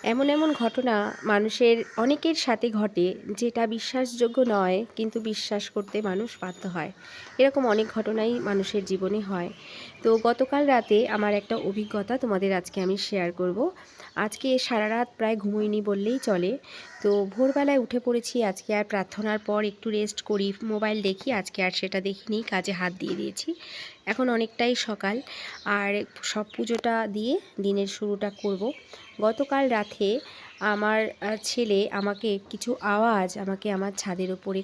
এমন এমন ঘটনা মানুষের অনেকের সাথে ঘটে যেটা বিশ্বাসযোগ্য নয়, কিন্তু বিশ্বাস করতে মানুষ বাধ্য হয়। এরকম অনেক ঘটনাই মানুষের জীবনে হয়। তো গতকাল রাতে আমার একটা অভিজ্ঞতা তোমাদের আজকে আমি শেয়ার করব। আজকে সারা রাত প্রায় ঘুমোইনি বললেই চলে। তো ভোরবেলায় উঠে পড়েছি, আজকে আর প্রার্থনার পর একটু রেস্ট করি, মোবাইল দেখি, আজকে আর সেটা দেখিনি, কাজে হাত দিয়ে দিয়েছি। এখন অনেকটাই সকাল, আর সব পুজোটা দিয়ে দিনের শুরুটা করব। গতকাল রাতে আমার ছেলে আমাকে কিছু আওয়াজ আমাকে আমার ছাদের ওপরে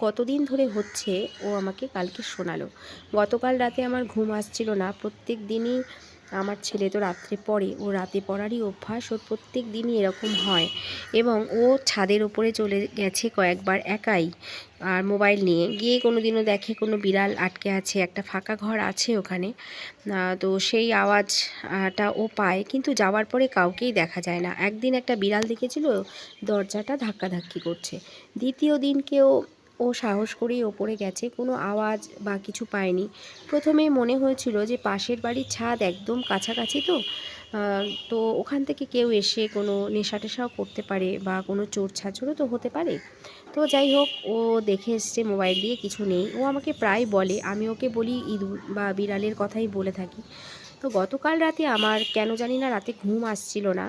কতদিন ধরে হচ্ছে ও আমাকে কালকে শোনালো। গতকাল রাতে আমার ঘুম আসছিল না। প্রত্যেক দিনই আমার ছেলে তো রাত্রে পড়ে, ও রাতে পড়ারই অভ্যাস, ওর প্রত্যেক দিনই এরকম হয়। এবং ও ছাদের ওপরে চলে গেছে কয়েকবার একাই, আর মোবাইল নিয়ে গিয়ে কোনো দিনও দেখে কোনো বিড়াল আটকে আছে, একটা ফাঁকা ঘর আছে ওখানে। তো সেই আওয়াজটা ও পায়, কিন্তু যাওয়ার পরে কাউকেই দেখা যায় না। একদিন একটা বিড়াল দেখেছিল দরজাটা ধাক্কাধাক্কি করছে। দ্বিতীয় দিনকেও ও সাহস করেই ওপরে গেছে, কোনো আওয়াজ বা কিছু পায়নি। প্রথমে মনে হয়েছিল যে পাশের বাড়ির ছাদ একদম কাছাকাছি, তো ওখান থেকে কেউ এসে কোনো নেশা টেশাও করতে পারে, বা কোনো চোর ছাচরও তো হতে পারে। তো যাই হোক, ও দেখে এসছে মোবাইল দিয়ে কিছু নেই। ও আমাকে প্রায় বলে, আমি ওকে বলি ইঁদুর বা বিড়ালের কথাই বলে থাকি। তো গতকাল রাতে আমার কেন জানি না রাতে ঘুম আসছিল না।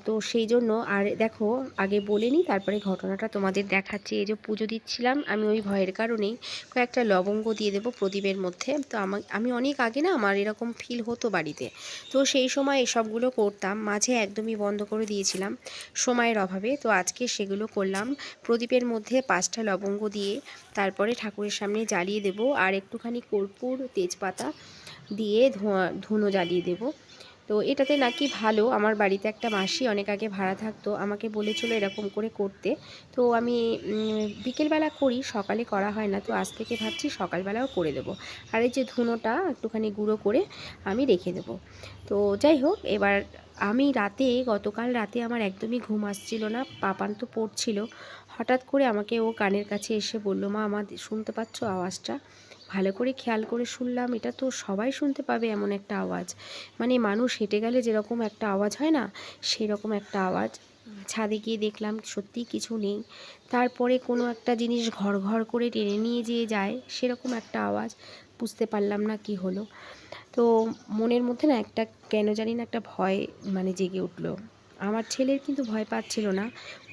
তো সেই জন্য, আর দেখো, আগে বলে নিই তারপরে ঘটনাটা তোমাদের দেখাচ্ছি। এই যে পুজো দিচ্ছিলাম আমি, ওই ভয়ের কারণেই কয়েকটা লবঙ্গ দিয়ে দেবো প্রদীপের মধ্যে। তো আমি অনেক আগে না আমার এরকম ফিল হতো বাড়িতে, তো সেই সময় এসবগুলো করতাম, মাঝে একদমই বন্ধ করে দিয়েছিলাম সময়ের অভাবে। তো আজকে সেগুলো করলাম, প্রদীপের মধ্যে 5টা লবঙ্গ দিয়ে তারপরে ঠাকুরের সামনে জ্বালিয়ে দেব, আর একটুখানি কর্পূর তেজপাতা দিয়ে ধুনো জ্বালিয়ে দেব। তো এটাতে নাকি ভালো। আমার বাড়িতে একটা মাসি অনেক আগে ভাড়া থাকতো, আমাকে বলেছিল এরকম করে করতে। তো আমি বিকেলবেলা করি, সকালে করা হয় না। তো আজ থেকে ভাবছি সকালবেলাও করে দেবো। আর এই যে ধুনোটা একটুখানি গুঁড়ো করে আমি রেখে দেবো। তো যাই হোক, এবার আমি গতকাল রাতে আমার একদমই ঘুম আসছিল না, পাপান তো পড়ছিল। হঠাৎ করে আমাকে ও কানের কাছে এসে বলল, মা, আমার শুনতে পাচ্ছ আওয়াজটা? ভালো করে খেয়াল করে শুনলাম, এটা তো সবাই শুনতে পাবে এমন একটা আওয়াজ। মানে মানুষ হেঁটে গেলে যেরকম একটা আওয়াজ হয় না, সেরকম একটা আওয়াজ। ছাদে গিয়ে দেখলাম সত্যিই কিছু নেই। তারপরে কোনো একটা জিনিস ঘর ঘর করে টেনে নিয়ে যেয়ে যায়, সেরকম একটা আওয়াজ। বুঝতে পারলাম না কি হলো। তো মনের মধ্যে না একটা কেন জানি না একটা ভয় জেগে উঠলো। আমার ছেলের কিন্তু ভয় পাচ্ছিল না,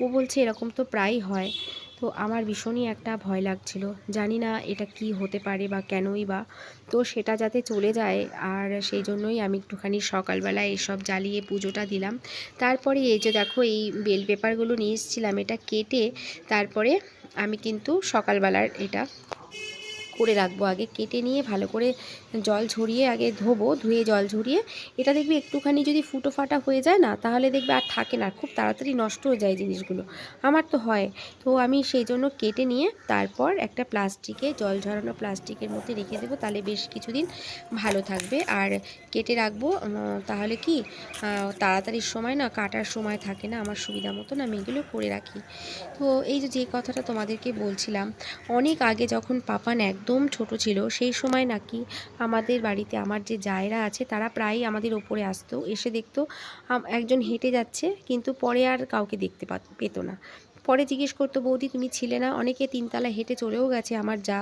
ও বলছে এরকম তো প্রায়ই হয়। তো আমার ভীষণই একটা ভয় লাগছিল, জানি না এটা কি হতে পারে বা কেনই বা। তো সেটা যাতে চলে যায়, আর সেই জন্যই আমি একটুখানি সকালবেলায় এসব জ্বালিয়ে পুজোটা দিলাম। তারপরে এই যে দেখো, এই বেল পেপারগুলো নিয়ে এসেছিলাম, এটা কেটে তারপরে আমি কিন্তু সকালবেলার এটা করে রাখবো। আগে কেটে নিয়ে ভালো করে জল ঝরিয়ে আগে ধোবো, ধুয়ে জল ঝরিয়ে। এটা দেখবে একটুখানি যদি ফুটো ফাটা হয়ে যায় না, তাহলে দেখবে আর থাকে না, খুব তাড়াতাড়ি নষ্ট হয়ে যায় জিনিসগুলো। আমার তো হয়। তো আমি সেই জন্য কেটে নিয়ে তারপর একটা প্লাস্টিকে, জল ঝরানো প্লাস্টিকের মধ্যে রেখে দেবো, তাহলে বেশ কিছুদিন ভালো থাকবে। আর কেটে রাখবো, তাহলে কি তাড়াতাড়ির সময় না, কাটার সময় থাকে না, আমার সুবিধা মতন আমি এগুলো করে রাখি। তো এই যে কথাটা তোমাদেরকে বলছিলাম, অনেক আগে যখন পাপান একদম ছোট ছিল, সেই সময় নাকি আমাদের বাড়িতে আমার যে জায়রা আছে তারা প্রায়ই আমাদের ওপরে আসতো, এসে দেখতো একজন হেঁটে যাচ্ছে, কিন্তু পরে আর কাউকে দেখতে পেতো না। পরে জিজ্ঞেস করতো, বৌদি তুমি ছিলে না? অনেকে 3তলা হেঁটে চলেও গেছে, আমার যা,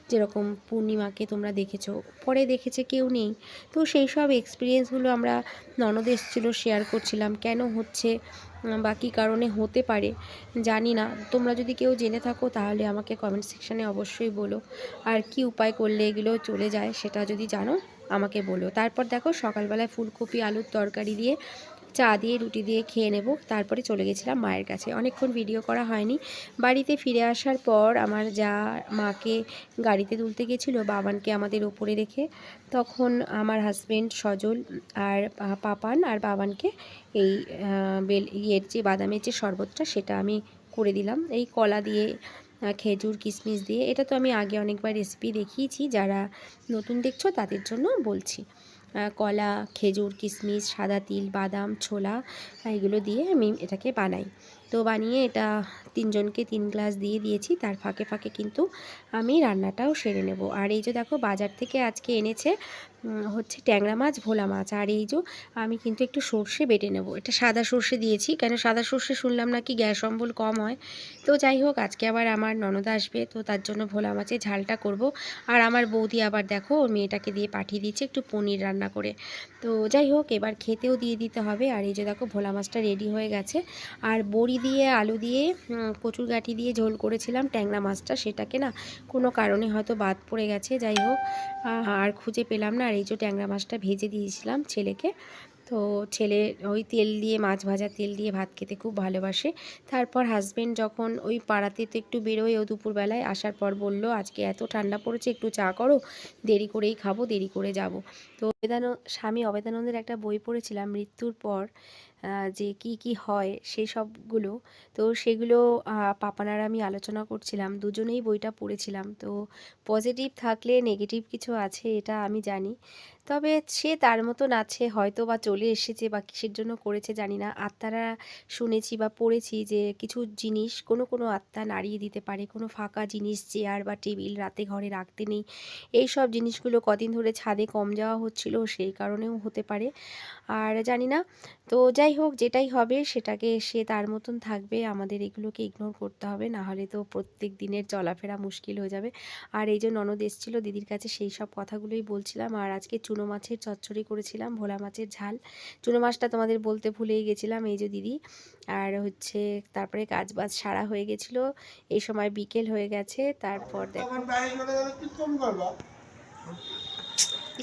যেরকম পূর্ণিমাকে তোমরা দেখেছো, পরে দেখেছে কেউ নেই। তো সেই সব এক্সপিরিয়েন্সগুলো আমরা, ননদ এসেছিলো, শেয়ার করছিলাম কেন হচ্ছে বা কী কারণে হতে পারে জানি না। তোমরা যদি কেউ জেনে থাকো তাহলে আমাকে কমেন্ট সেকশানে অবশ্যই বলো, আর কি উপায় করলে এগুলো চলে যায় সেটা যদি জানো আমাকে বলো। তারপর দেখো, সকালবেলায় ফুলকপি আলুর তরকারি দিয়ে, চা দিয়ে, রুটি দিয়ে খেয়ে নেব। তারপরে চলে গেছিলাম মায়ের কাছে, অনেকক্ষণ ভিডিও করা হয়নি। বাড়িতে ফিরে আসার পর আমার যা মাকে গাড়িতে তুলতে গেছিলো, বাবানকে আমাদের ওপরে রেখে, তখন আমার হাজব্যান্ড সজল আর পাপান আর বাবানকে এই ইয়ের যে বাদামের যে শরবতটা, সেটা আমি করে দিলাম, এই কলা দিয়ে, খেজুর কিশমিশ দিয়ে। এটা তো আমি আগে অনেকবার রেসিপি দেখিয়েছি, যারা নতুন দেখছো তাদের জন্য বলছি। কলা, খেজুর, কিশমিশ, সাদা তিল, বাদাম, ছোলা, এগুলো দিয়ে আমি এটাকে বানাই। তো বানিয়ে এটা 3 জনকে 3 গ্লাস দিয়ে দিয়েছি। তার ফাঁকে ফাঁকে কিন্তু আমি রান্নাটাও সেরে নেব। আর এই যে দেখো বাজার থেকে আজকে এনেছে হচ্ছে ট্যাংরা মাছ, ভোলা মাছ। আর এই যে আমি কিন্তু একটু সর্ষে বেটে নেব। এটা সাদা সর্ষে দিয়েছি, কেন সাদা সর্ষে শুনলাম নাকি গ্যাস অম্বল কম হয়। তো যাই হোক, আজকে আবার আমার ননদ আসবে, তো তার জন্য ভোলা মাছের ঝালটা করব। আর আমার বৌদি আবার দেখো ওর মেয়েটাকে দিয়ে পাঠিয়ে দিয়েছে একটু পনির রান্না করে। তো যাই হোক, এবার খেতেও দিয়ে দিতে হবে। আর এই যে দেখো ভোলা মাছটা রেডি হয়ে গেছে। আর বড়ি দিয়ে আলু দিয়ে কচুর গাঁটি দিয়ে ঝোল করেছিলাম ট্যাংরা মাছটা, সেটাকে না কোনো কারণে হয়তো বাদ পড়ে গেছে। যাই হোক, আর খুঁজে পেলাম না। আর এই যে ট্যাংরা মাছটা ভেজে দিয়েছিলাম ছেলেকে। তো ছেলে ওই তেল দিয়ে, মাছ ভাজা তেল দিয়ে ভাত খেতে খুব ভালোবাসে। তারপর হাজব্যান্ড যখন ওই পাড়াতে তো একটু বেরোয়, ও দুপুরবেলায় আসার পর বলল আজকে এত ঠান্ডা পড়েছে, একটু চা করো, দেরি করেই খাবো, দেরি করে যাব। তো স্বামী অবেদানন্দের একটা বই পড়েছিলাম মৃত্যুর পর যে কি কি হয় সেই সবগুলো। তো সেগুলো পাপানার আমি আলোচনা করছিলাম, দুজনেই বইটা পড়েছিলাম। তো পজিটিভ থাকলে নেগেটিভ কিছু আছে এটা আমি জানি, তবে সে তার মতন আছে, হয়তো বা চলে এসেছে বা কিসের জন্য করেছে জানি না। আত্মারা শুনেছি বা পড়েছি যে কিছু জিনিস কোনো কোনো আত্মা নাড়িয়ে দিতে পারে, কোনো ফাঁকা জিনিস, চেয়ার বা টেবিল রাতে ঘরে রাখতে নেই। এই সব জিনিসগুলো কদিন ধরে ছাদে কম যাওয়া হচ্ছিল, সেই কারণেও হতে পারে, আর জানি না। তো যাই হোক, যেটাই হবে সেটাকে সে তার মতন থাকবে, আমাদের এগুলোকে ইগনোর করতে হবে, না হলে তো প্রত্যেক দিনের চলাফেরা মুশকিল হয়ে যাবে। আর এই যে ননদ এসেছিলো দিদির কাছে, সেই সব কথাগুলোই বলছিলাম। আর আজকে চুনো মাছের চচ্চড়ি করেছিলাম, ভোলা মাছের ঝাল। চুনো মাছটা তোমাদের বলতে ভুলেই গেছিলাম, এই যে দিদি। আর হচ্ছে তারপরে কাজ বাজ সারা হয়ে গেছিলো, এই সময় বিকেল হয়ে গেছে। তারপর দেখো,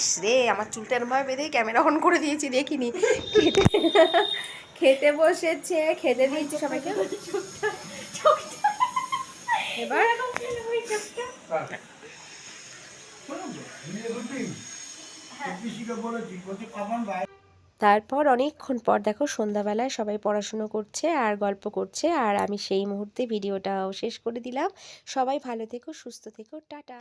ইস রে, আমার চুলটা এরমভাবে বেঁধে ক্যামেরা অন করে দিয়েছি, দেখিনি। খেতে খেতে বসেছে, খেতে দিয়েছি সবাইকে। এবার তারপর অনেকক্ষণ পর দেখো সন্ধ্যাবেলায় সবাই পড়াশুনো করছে আর গল্প করছে, আর আমি সেই মুহূর্তে ভিডিওটাও শেষ করে দিলাম। সবাই ভালো থেকো, সুস্থ থেকো, টাটা।